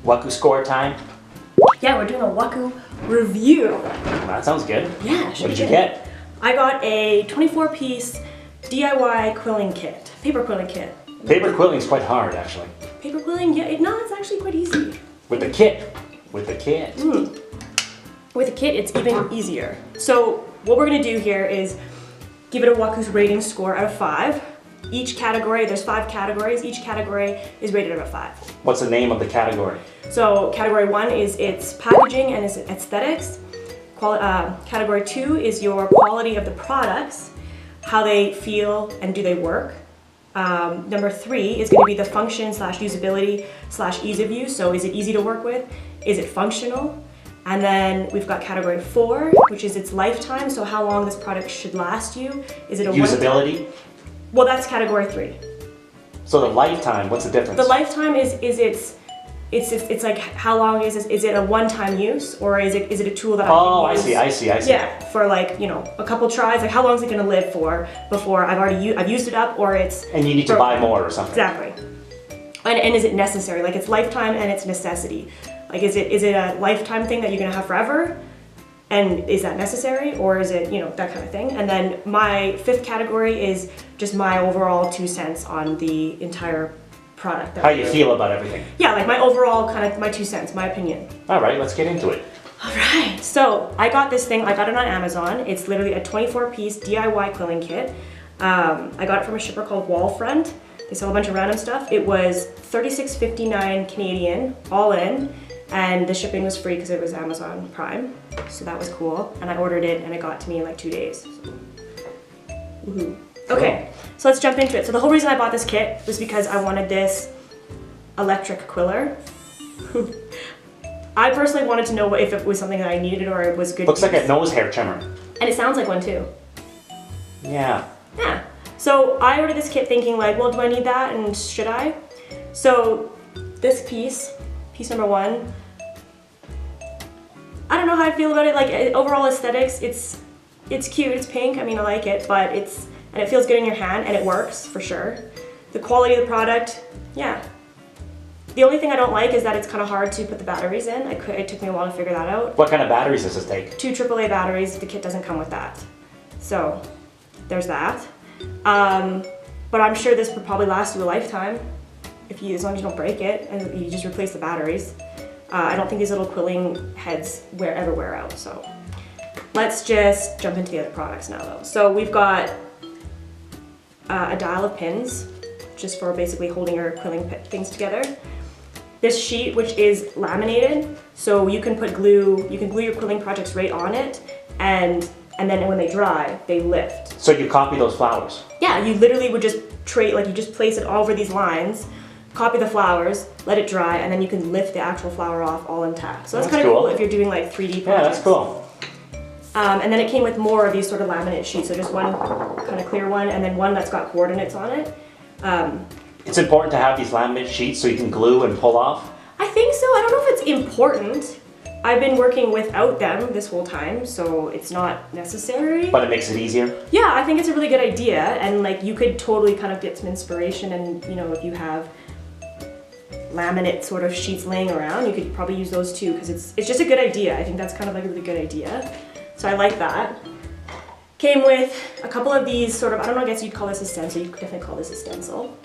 Wakku score time? Yeah, we're doing a Wakku review. That sounds good. Yeah, What did you get? I got a 24-piece DIY quilling kit, paper quilling kit. Paper quilling is quite hard, actually. Paper quilling, yeah, it's actually quite easy. With the kit. With the kit. With a kit, it's even easier. So what we're gonna do here is give it a Wakku's rating score out of 5. Each category, there's 5 categories. Each category is rated out of 5. What's the name of the category? So category 1 is its packaging and its aesthetics. Category 2 is your quality of the products, how they feel and do they work. Number 3 is going to be the function / usability / ease of use. So is it easy to work with? Is it functional? And then we've got category 4, which is its lifetime. So how long this product should last you. Is it a usability? Well, that's category 3. So the lifetime, what's the difference? The lifetime is it's like how long is this? Is it a one-time use or is it a tool that I can use? I see. Yeah, for like, you know, a couple tries. Like how long is it going to live for before I've used it up or it's and you need to buy more or something. Exactly. And is it necessary? Like it's lifetime and it's necessity. Like is it a lifetime thing that you're going to have forever? And is that necessary or is it, you know, that kind of thing? And then my 5th category is just my overall 2 cents on the entire product. How you feel about everything. Yeah, like my overall kind of my 2 cents, my opinion. All right, let's get into it. All right, so I got this thing, I got it on Amazon. It's literally a 24-piece DIY quilling kit. I got it from a shipper called Wallfront. They sell a bunch of random stuff. It was $36.59 Canadian, all in. And the shipping was free because it was Amazon Prime, so that was cool. And I ordered it and it got to me in like 2 days. So. Woohoo. Okay, so let's jump into it. So the whole reason I bought this kit was because I wanted this electric quiller. I personally wanted to know if it was something that I needed or it was good. Looks like a nose hair trimmer. And it sounds like one too. Yeah. Yeah. So I ordered this kit thinking like, well, do I need that and should I? So this piece number 1, I don't know how I feel about it. Like overall aesthetics, it's cute, it's pink. I mean, I like it, but and it feels good in your hand and it works for sure. The quality of the product, yeah. The only thing I don't like is that it's kind of hard to put the batteries in. It took me a while to figure that out. What kind of batteries does this take? 2 AAA batteries. The kit doesn't come with that. So there's that. But I'm sure this would probably last you a lifetime. As long as you don't break it and you just replace the batteries. I don't think these little quilling heads ever wear out, so. Let's just jump into the other products now though. So we've got a dial of pins, just for basically holding your quilling things together. This sheet, which is laminated, so you can glue your quilling projects right on it, and then when they dry, they lift. So you copy those flowers? Yeah, you literally would just you just place it all over these lines, copy the flowers, let it dry, and then you can lift the actual flower off all intact. So that's kind of cool if you're doing like 3D projects. Yeah, that's cool. And then it came with more of these sort of laminate sheets, so just one kind of clear one, and then one that's got coordinates on it. It's important to have these laminate sheets so you can glue and pull off? I think so. I don't know if it's important. I've been working without them this whole time, so it's not necessary. But it makes it easier? Yeah, I think it's a really good idea, and like you could totally kind of get some inspiration, and you know, if you have laminate sort of sheets laying around, you could probably use those too, because it's just a good idea. I think that's kind of like a really good idea. So I like that. Came with a couple of these sort of, I don't know, I guess you'd call this a stencil. You could definitely call this a stencil.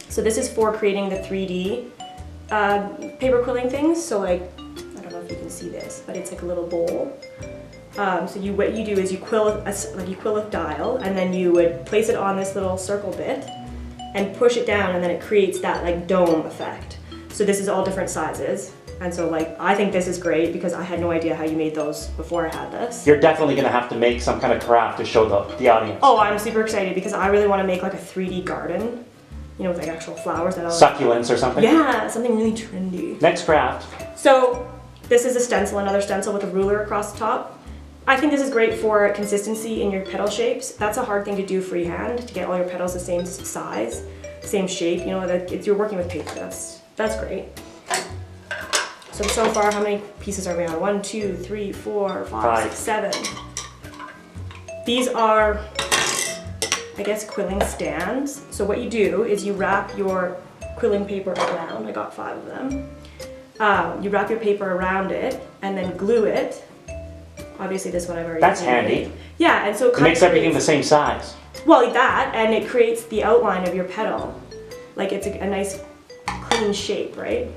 So this is for creating the 3D paper quilling things. So like, I don't know if you can see this, but it's like a little bowl. So what you do is you quill a dial, and then you would place it on this little circle bit and push it down, and then it creates that like dome effect. So this is all different sizes. And so like, I think this is great because I had no idea how you made those before I had this. You're definitely gonna have to make some kind of craft to show the audience. Oh, I'm super excited because I really want to make like a 3D garden, you know, with like actual flowers that I'll... Succulents or something? Yeah, something really trendy. Next craft. So this is a stencil, another stencil with a ruler across the top. I think this is great for consistency in your petal shapes. That's a hard thing to do freehand, to get all your petals the same size, same shape, you know, that you're working with paper. That's great. So far, how many pieces are we on? 1, 2, 3, 4, 5, 6, 7. These are, I guess, quilling stands. So what you do is you wrap your quilling paper around. I got 5 of them. You wrap your paper around it and then glue it. Obviously this one I've already That's glued. handy. Yeah, and so It makes everything the same size. well, that, and it creates the outline of your petal. Like it's a nice clean shape, right?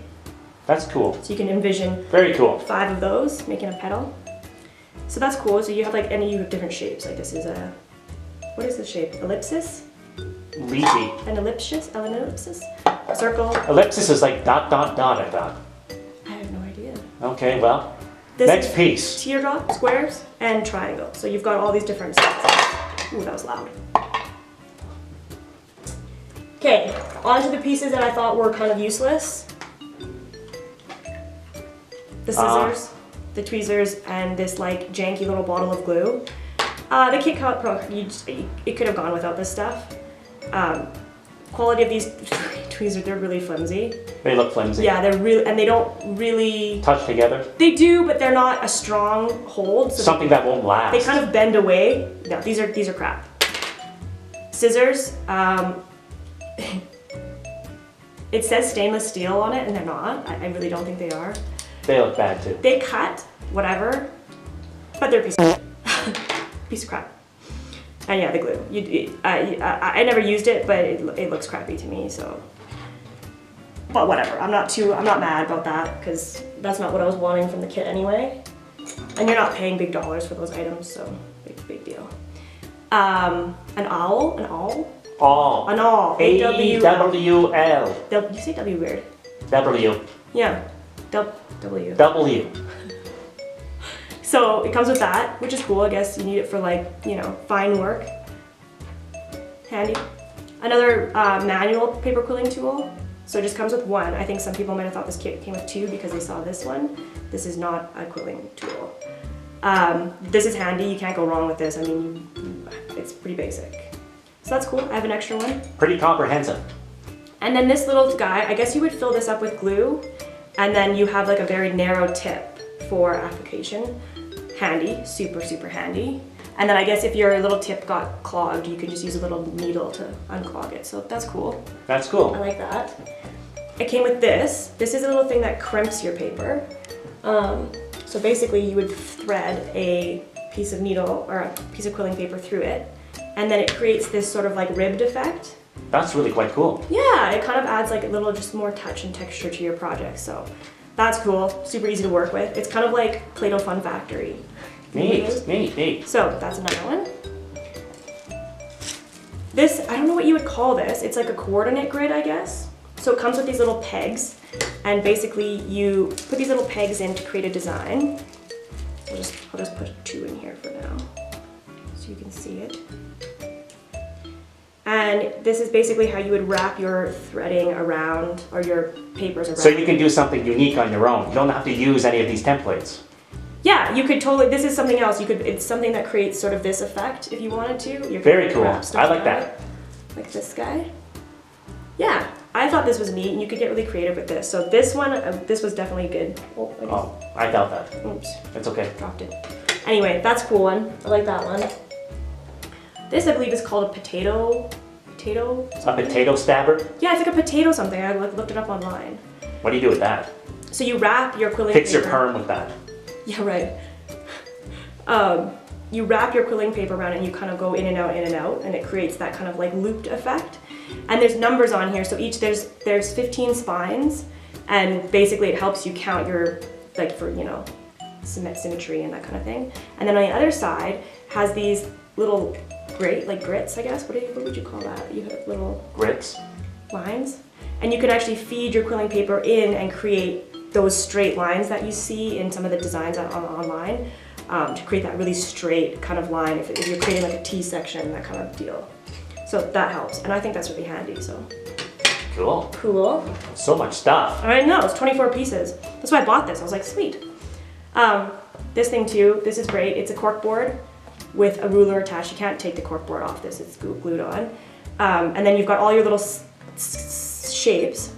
That's cool. So you can envision Very cool. 5 of those making a petal. So that's cool. So you have like, and you have different shapes. Like this is a, what is the shape? Ellipsis? Leafy. An ellipsis? An ellipsis? A circle? Ellipsis is like dot, dot, dot, I thought. I have no idea. Okay, well, This next is piece. teardrop, squares, and triangle. So you've got all these different sizes. Ooh, that was loud. Okay, on to the pieces that I thought were kind of useless. The scissors, the tweezers, and this like janky little bottle of glue. The Kit Kat Pro, it could have gone without this stuff. Quality of these tweezers, they're really flimsy. They look flimsy. Yeah, they're really, and they don't really Touch together. They do, but they're not a strong hold. So Something that won't last. they kind of bend away. No, these are crap. Scissors. It says stainless steel on it, and they're not. I really don't think they are. They look bad too. They cut, whatever, but they're a piece of piece of crap. And yeah, the glue. I never used it, but it looks crappy to me. So, but whatever. I'm not mad about that because that's not what I was wanting from the kit anyway. And you're not paying big dollars for those items, so big deal. An owl. All. An awl. A-W-L. You say W weird. W. Yeah. W. W. So it comes with that, which is cool. I guess you need it for like, you know, fine work. Handy. Another manual paper quilling tool. So it just comes with one. I think some people might have thought this kit came with 2 because they saw this one. This is not a quilling tool. This is handy. You can't go wrong with this. I mean, it's pretty basic. So that's cool. I have an extra one. Pretty comprehensive. And then this little guy, I guess you would fill this up with glue, and then you have like a very narrow tip for application. Handy, super handy. And then I guess if your little tip got clogged, you could just use a little needle to unclog it. So that's cool. That's cool. I like that. It came with this. This is a little thing that crimps your paper. So basically you would thread a piece of needle or a piece of quilling paper through it, and then it creates this sort of like ribbed effect. That's really quite cool. Yeah, it kind of adds like a little just more touch and texture to your project. So that's cool, super easy to work with. It's kind of like Play-Doh Fun Factory. Neat. So that's another one. This, I don't know what you would call this. It's like a coordinate grid, I guess. So it comes with these little pegs, and basically you put these little pegs in to create a design. I'll just put 2 in here for now, so you can see it. And this is basically how you would wrap your threading around, or your papers around. So you can do something unique on your own. You don't have to use any of these templates. Yeah, you could totally, this is something else. It's something that creates sort of this effect if you wanted to. You Very cool. wrap stuff I like around that. it, like this guy. Yeah, I thought this was neat, and you could get really creative with this. So this one, this was definitely good. Oh, I doubt that. Oops, It's okay. dropped it. Anyway, that's a cool one. I like that one. This, I believe, is called a potato A potato stabber? Yeah, it's like a potato something. I looked it up online. What do you do with that? So you wrap your quilling Fix paper. your perm with that. Yeah, right. You wrap your quilling paper around it, and you kind of go in and out, and it creates that kind of like looped effect. And there's numbers on here, so there's 15 spines, and basically it helps you count your, like for, you know, symmetry and that kind of thing. And then on the other side has these little grits, I guess. What would you call that? You have little Grits? lines, and you can actually feed your quilling paper in and create those straight lines that you see in some of the designs online, to create that really straight kind of line if you're creating like a T-section, that kind of deal. So that helps, and I think that's really handy. So cool. So much stuff. I know, it's 24 pieces. That's why I bought this. I was like, sweet. This thing too, this is great. It's a cork board with a ruler attached. You can't take the cork board off this, it's glued on. And then you've got all your little shapes.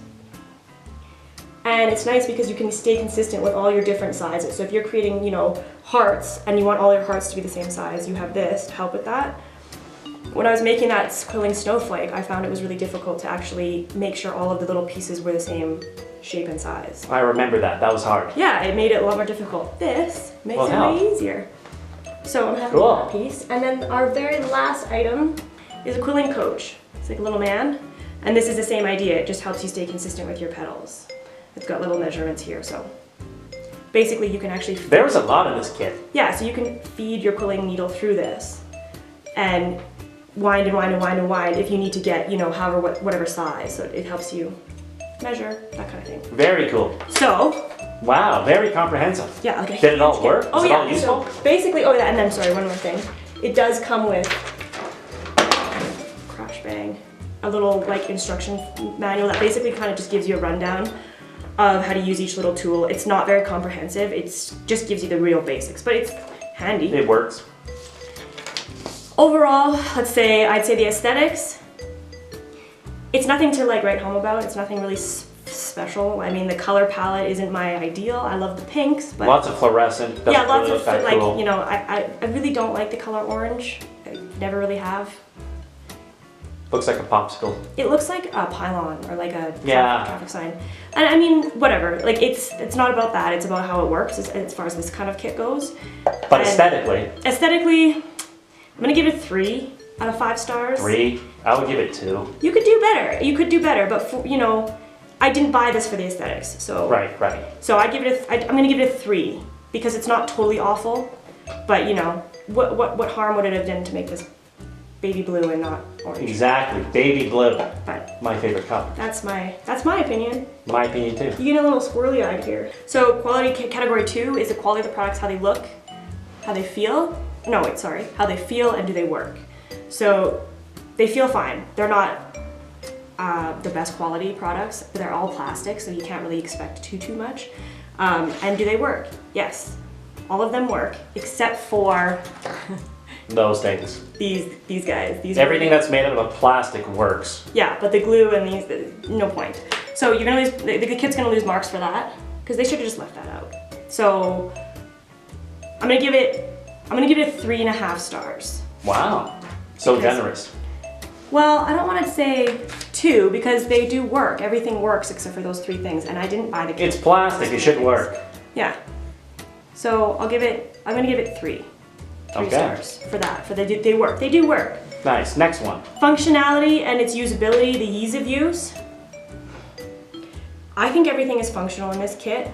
And it's nice because you can stay consistent with all your different sizes. So if you're creating, you know, hearts, and you want all your hearts to be the same size, you have this to help with that. when I was making that quilling snowflake, I found it was really difficult to actually make sure all of the little pieces were the same shape and size. I remember that. That was hard. Yeah, it made it a lot more difficult. This makes it way easier. So I'm happy with that piece. And then our very last item is a quilling coach. It's like a little man. And this is the same idea. It just helps you stay consistent with your petals. It's got little measurements here, so basically you can actually There's a lot in this kit. Yeah, so you can feed your quilling needle through this and wind and wind and wind and wind if you need to get, you know, whatever size. So it helps you measure, that kind of thing. Very cool. So, wow, very comprehensive. yeah, okay. Did it all work? Oh, Was it yeah. all useful? So basically, oh yeah, and then sorry, one more thing. It does come with crash bang, a little like instruction manual that basically kind of just gives you a rundown of how to use each little tool. It's not very comprehensive. It's just gives you the real basics, but it's handy. It works. Overall, I'd say the aesthetics, it's nothing to like write home about. It's nothing really special. I mean, the color palette isn't my ideal. I love the pinks, but lots of fluorescent. Doesn't yeah, lots really of look that like cool. you know, I really don't like the color orange. I never really have. Looks like a popsicle. It looks like a pylon or like a traffic sign. And I mean, whatever. Like it's not about that. It's about how it works as far as this kind of kit goes. But aesthetically, I'm gonna give it 3 out of 5 stars. 3. I would give it 2. You could do better. You could do better, but for, you know, I didn't buy this for the aesthetics, so. Right. So I'm gonna give it a 3 because it's not totally awful, but you know, what harm would it have done to make this baby blue and not orange? Exactly, baby blue. But My favorite color. that's my opinion. My opinion too. You get a little squirrely eyed here. So quality category 2 is the quality of the products, how they look, how they feel. No, wait, sorry. How they feel and do they work. So they feel fine. They're not the best quality products, but they're all plastic, so you can't really expect too much. And do they work? Yes. All of them work, except for Those things. these guys. Everything that's made out of plastic works. Yeah, but the glue and these, no point. So you're gonna lose, the kid's gonna lose marks for that, because they should have just left that out. So I'm gonna give it a 3.5 stars. Wow, so generous. Well, I don't want to say 2 because they do work. Everything works except for those 3 things, and I didn't buy the kit. It's plastic, it should work. Yeah. So I'm gonna give it 3. 3 stars for that. They work. They do work. Nice, next one. Functionality and its usability, the ease of use. I think everything is functional in this kit.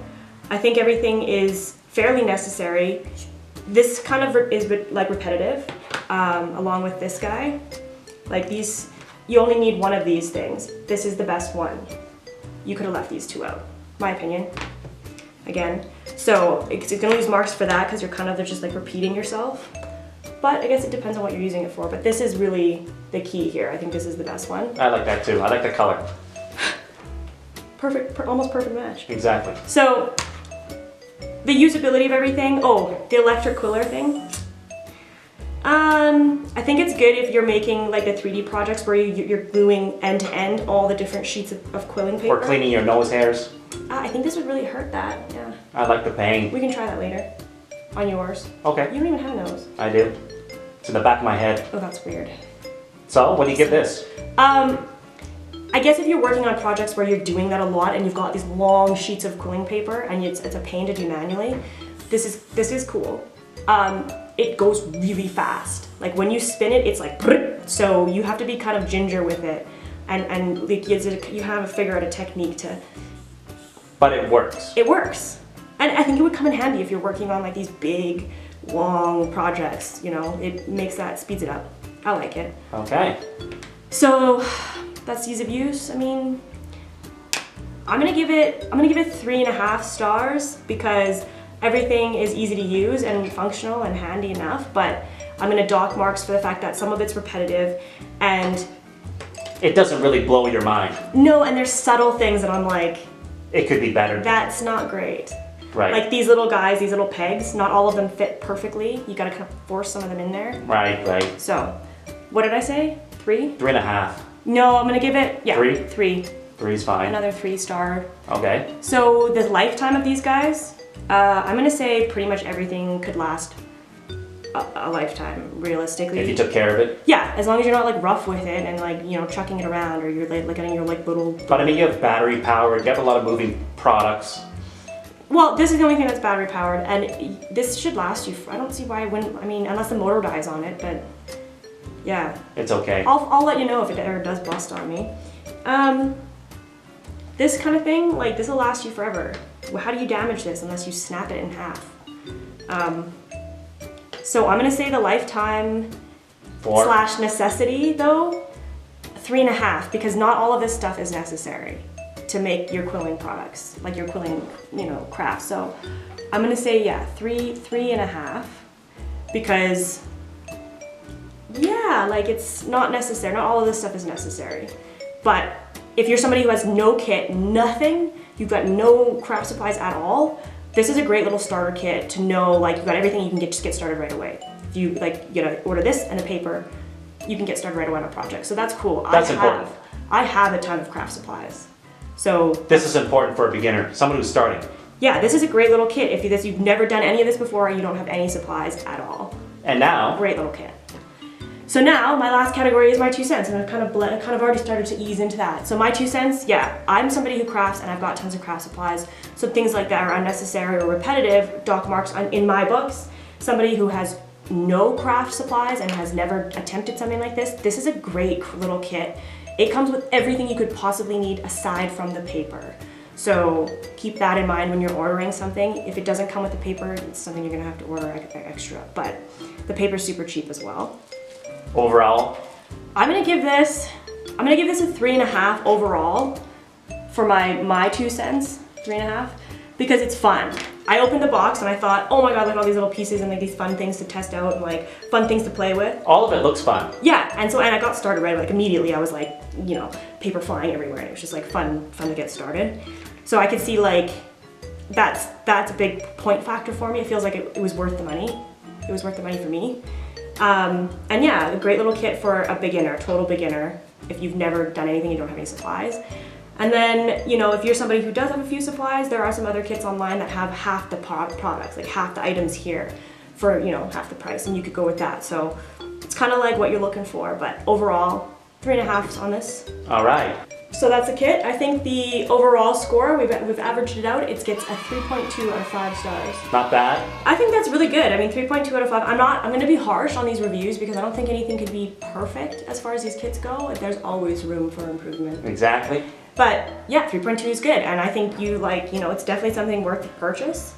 I think everything is fairly necessary. This kind of is like repetitive, along with this guy. Like these, you only need one of these things. This is the best one. You could have left these 2 out, my opinion. Again, so it's gonna lose marks for that because they're just like repeating yourself. But I guess it depends on what you're using it for. But this is really the key here. I think this is the best one. I like that too. I like the color. Perfect, almost perfect match. Exactly. So the usability of everything. Oh, the electric quiller thing. I think it's good if you're making like the 3D projects where you're gluing end to end all the different sheets of quilling paper. Or cleaning your nose hairs. I think this would really hurt that, yeah. I like the pain. We can try that later. On yours. Okay. You don't even have a nose. I do. It's in the back of my head. Oh, that's weird. So, what do you give this? I guess if you're working on projects where you're doing that a lot and you've got these long sheets of quilling paper and it's a pain to do manually, this is cool. It goes really fast. Like when you spin it, it's like, so you have to be kind of ginger with it and like you have to figure out a technique to. But it works. It works. And I think it would come in handy if you're working on like these big, long projects, you know, speeds it up. I like it. Okay. So that's ease of use. I mean, I'm gonna give it 3.5 stars because everything is easy to use and functional and handy enough, but I'm gonna dock marks for the fact that some of it's repetitive and it doesn't really blow your mind. No, and there's subtle things that I'm like, it could be better. That's not great. Right. Like these little guys, these little pegs, not all of them fit perfectly. You gotta kind of force some of them in there. Right. So, what did I say? 3? 3.5. No, I'm gonna give it, 3? 3. 3's fine. Another 3-star. Okay. So the lifetime of these guys, I'm gonna say pretty much everything could last a lifetime, realistically. If you took care of it. Yeah, as long as you're not like rough with it and like, you know, chucking it around, or you're like in your like little. But I mean, you have battery powered, you have a lot of moving products. Well, this is the only thing that's battery powered, and this should last you. I don't see why it wouldn't. I mean, unless the motor dies on it, but yeah. It's okay. I'll let you know if it ever does bust on me. This kind of thing, like this will last you forever. Well, how do you damage this unless you snap it in half? So I'm gonna say the lifetime / necessity though, 3.5, because not all of this stuff is necessary to make your quilling products, like your quilling, you know, craft. So I'm gonna say, yeah, 3.5, because yeah, like it's not necessary. Not all of this stuff is necessary. But if you're somebody who has no kit, nothing, you've got no craft supplies at all, this is a great little starter kit to know, like, you've got everything, you can just get started right away. If you, like, you gotta order this and a paper, you can get started right away on a project. So that's cool. That's important. I have a ton of craft supplies. So this is important for a beginner, someone who's starting. yeah, this is a great little kit. If you've never done any of this before and you don't have any supplies at all. And now, great little kit. So now my last category is my 2 cents, and I've kind of already started to ease into that. So my 2 cents, yeah, I'm somebody who crafts and I've got tons of craft supplies. So things like that are unnecessary or repetitive, dock marks in my books. Somebody who has no craft supplies and has never attempted something like this is a great little kit. It comes with everything you could possibly need aside from the paper. So keep that in mind when you're ordering something. If it doesn't come with the paper, it's something you're gonna have to order extra, but the paper's super cheap as well. Overall, I'm gonna give this a 3.5 overall for my 2 cents, 3.5, because it's fun. I opened the box and I thought, oh my god, look at all these little pieces and like these fun things to test out and like fun things to play with. all of it looks fun. Yeah, and I got started right away, like immediately. I was like, you know, paper flying everywhere, and it was just like fun to get started. So I could see like that's a big point factor for me. It feels like it was worth the money. It was worth the money for me. And yeah, a great little kit for a beginner, total beginner, if you've never done anything, you don't have any supplies. And then, you know, if you're somebody who does have a few supplies, there are some other kits online that have half the products, like half the items here for, you know, half the price, and you could go with that. So it's kind of like what you're looking for, but overall, 3.5 on this. All right. So that's the kit. I think the overall score, we've averaged it out, it gets a 3.2 out of 5 stars. Not bad. I think that's really good. I mean, 3.2 out of 5. I'm gonna be harsh on these reviews because I don't think anything could be perfect as far as these kits go. There's always room for improvement. Exactly. But yeah, 3.2 is good, and I think it's definitely something worth the purchase.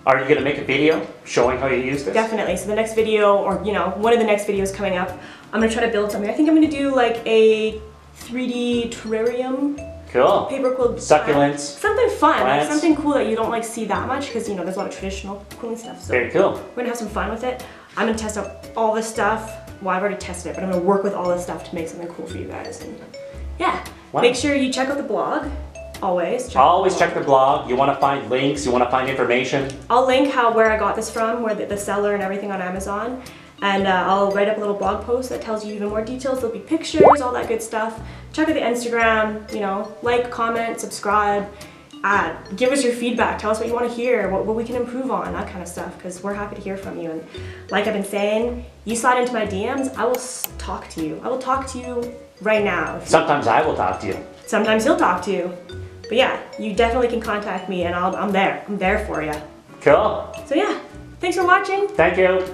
Are you gonna make a video showing how you use this? Definitely. So the next video, or one of the next videos coming up, I'm gonna try to build something. I think I'm gonna do like a 3D terrarium. Cool. Paper quill. Succulents. Something fun, like Plants. something cool that you don't like see that much, because there's a lot of traditional quilling stuff. So Very cool. we're gonna have some fun with it. I'm gonna test out all this stuff. Well, I've already tested it, but I'm gonna work with all this stuff to make something cool for you guys. And yeah, Wow. Make sure you check out the blog. Always. Check the blog. You want to find links. You want to find information. I'll link where I got this from, where the seller and everything on Amazon. And I'll write up a little blog post that tells you even more details. There'll be pictures, all that good stuff. Check out the Instagram, like, comment, subscribe. Give us your feedback. Tell us what you want to hear, what we can improve on, that kind of stuff, because we're happy to hear from you. And like I've been saying, you slide into my DMs, I will talk to you. I will talk to you right now. Sometimes I will talk to you. Sometimes he'll talk to you. But yeah, you definitely can contact me, and I'm there. I'm there for you. Cool. So yeah, thanks for watching. Thank you.